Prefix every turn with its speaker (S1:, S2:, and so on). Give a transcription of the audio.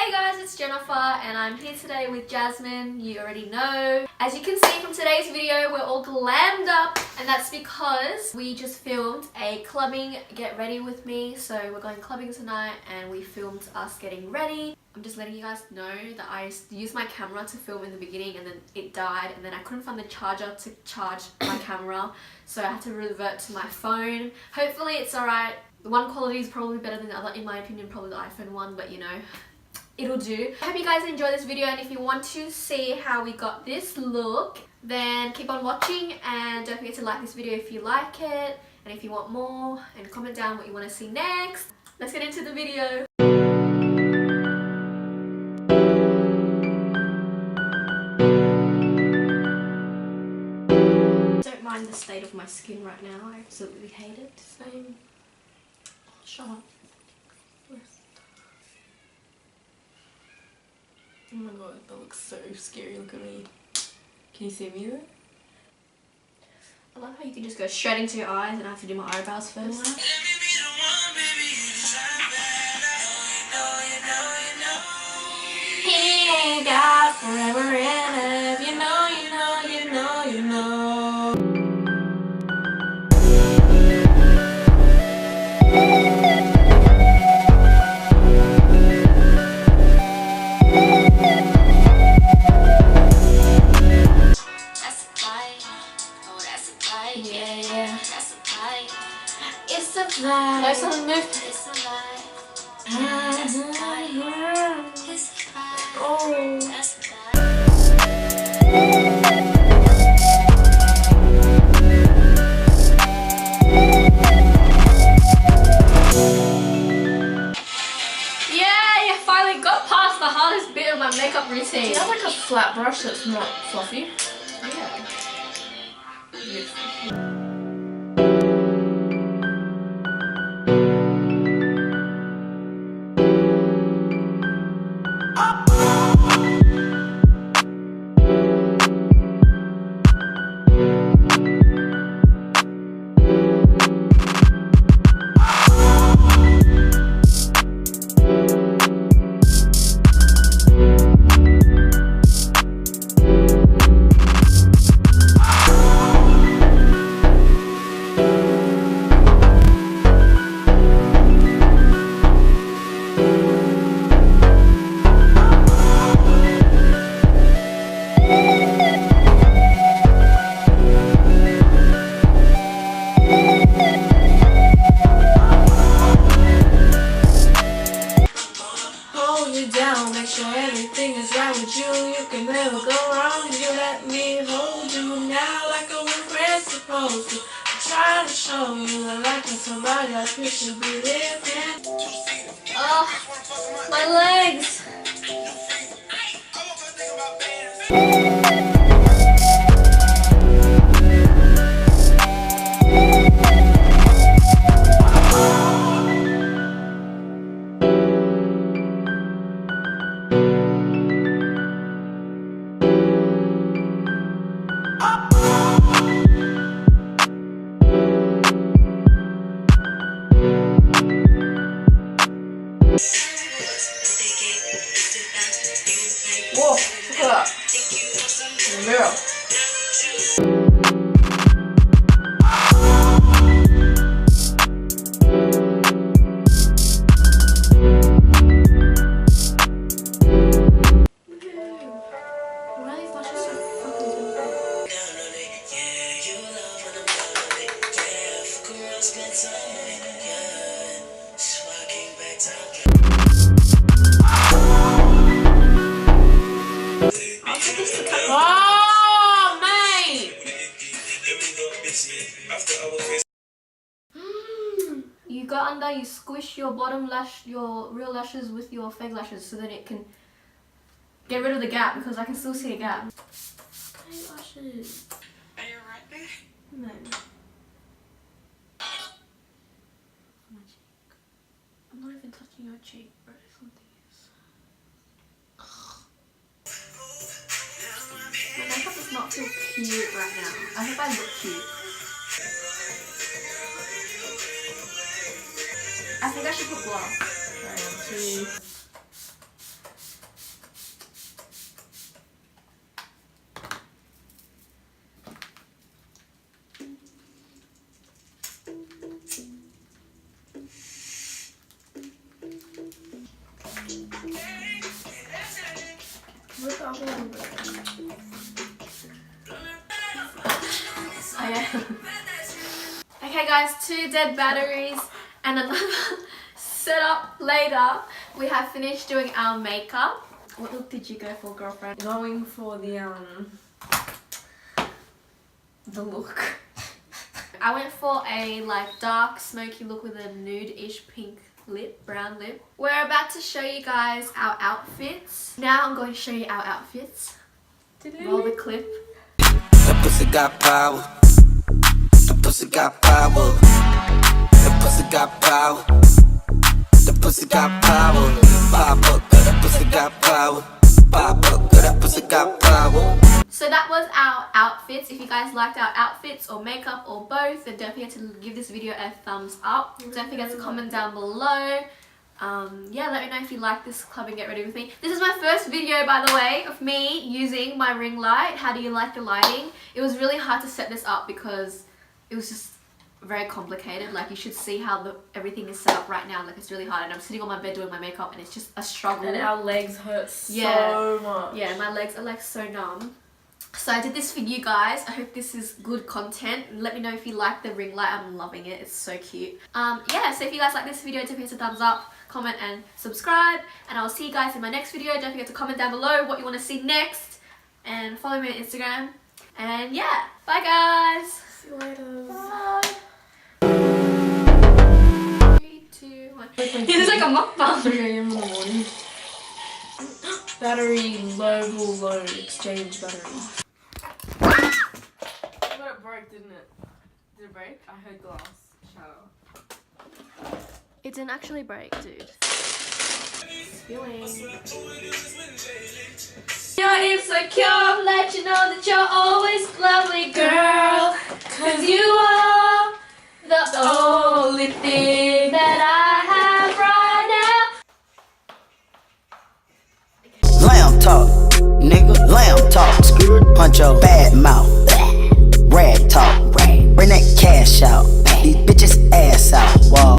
S1: Hey guys, it's Jennifer and I'm here today with Jasmine. You already know. As you can see from today's video, we're all glammed up, and that's because we just filmed a clubbing get ready with me. So we're going clubbing tonight and we filmed us getting ready. I'm just letting you guys know that I used my camera to film in the beginning and then it died, and then I couldn't find the charger to charge my camera, so I had to revert to my phone. Hopefully it's alright. The one quality is probably better than the other, in my opinion, probably the iPhone one, but you know, it'll do. I hope you guys enjoy this video, and if you want to see how we got this look, then keep on watching and don't forget to like this video if you like it, and if you want more, and comment down what you want to see next. Let's get into the video. Don't mind the state of my skin right now, I absolutely hate it. Same. Shut up. Oh my god, that looks so scary. Look at me. Can you see me though? I love how you can just go straight into your eyes and I have to do my eyebrows first. He ain't got forever and ever. You know, you know, you know, you know. It's a vibe. Nice on the move. It's a vibe. It's a vibe. It's a vibe. Oh. That's a vibe. Yeah, you finally got past the hardest bit of my makeup routine.
S2: Do you have like a flat brush that's not fluffy?
S1: Yeah.
S2: Beautiful. Make sure everything is right with you. You can never go wrong. You let me hold you now like a friend's supposed to. I'm trying to show you that like somebody else you should be living. Oh, my legs. Whoa, look at that. In the mirror. Why are these lashes so fucking different? Oh, mate! You go under, you squish your bottom lash, your real lashes with your fake lashes, so that it can get rid of the gap, because I can still see a gap. Hey, lashes.
S3: Are you right there?
S1: No. My cheek. I'm not even touching your cheek, bro. Something is. My makeup does not feel cute right now. I hope I look cute. I think I should put gloss. Sorry, I'm too
S2: Look up a little bit.
S1: Okay guys, 2 dead batteries and another setup later. We have finished doing our makeup. What look did you go for, girlfriend?
S2: Going for the look.
S1: I went for a like dark smoky look with a nude-ish pink lip, brown lip. We're about to show you guys our outfits. Now I'm going to show you our outfits. Roll the clip.
S3: That pussy got power. The pussy got power. The pussy got power. The pussy got power. Pop up, that pussy got power. Pop up, that pussy got power.
S1: So that was our outfits. If you guys liked our outfits or makeup or both, then don't forget to give this video a thumbs up. Don't forget to comment down below. Yeah, let me know if you like this club and get ready with me. This is my first video, by the way, of me using my ring light. How do you like the lighting? It was really hard to set this up because it was just very complicated. Like, you should see how everything is set up right now. Like, it's really hard, and I'm sitting on my bed doing my makeup and it's just a struggle.
S2: And our legs hurt so much.
S1: Yeah, my legs are like so numb. So I did this for you guys. I hope this is good content. Let me know if you like the ring light. I'm loving it. It's so cute. Yeah, so if you guys like this video, don't forget to thumbs up, comment and subscribe. And I'll see you guys in my next video. Don't forget to comment down below what you want to see next. And follow me on Instagram. And yeah, bye guys.
S2: See you later.
S1: Bye. 3, 2, 1. This is like a mukbang.
S2: 3 AM in the morning. Battery low exchange battery. But it broke, didn't it? Did it break? I heard glass shatter.
S1: It didn't actually break, dude. Spilling. You're insecure, let you know that you're always lovely, girl. Cause you are the only thing that I have right now.
S3: Lamb talk, nigga, lamb talk. Skirt, punch your bad mouth. Rag talk, bring that cash out. These bitches ass out. Whoa.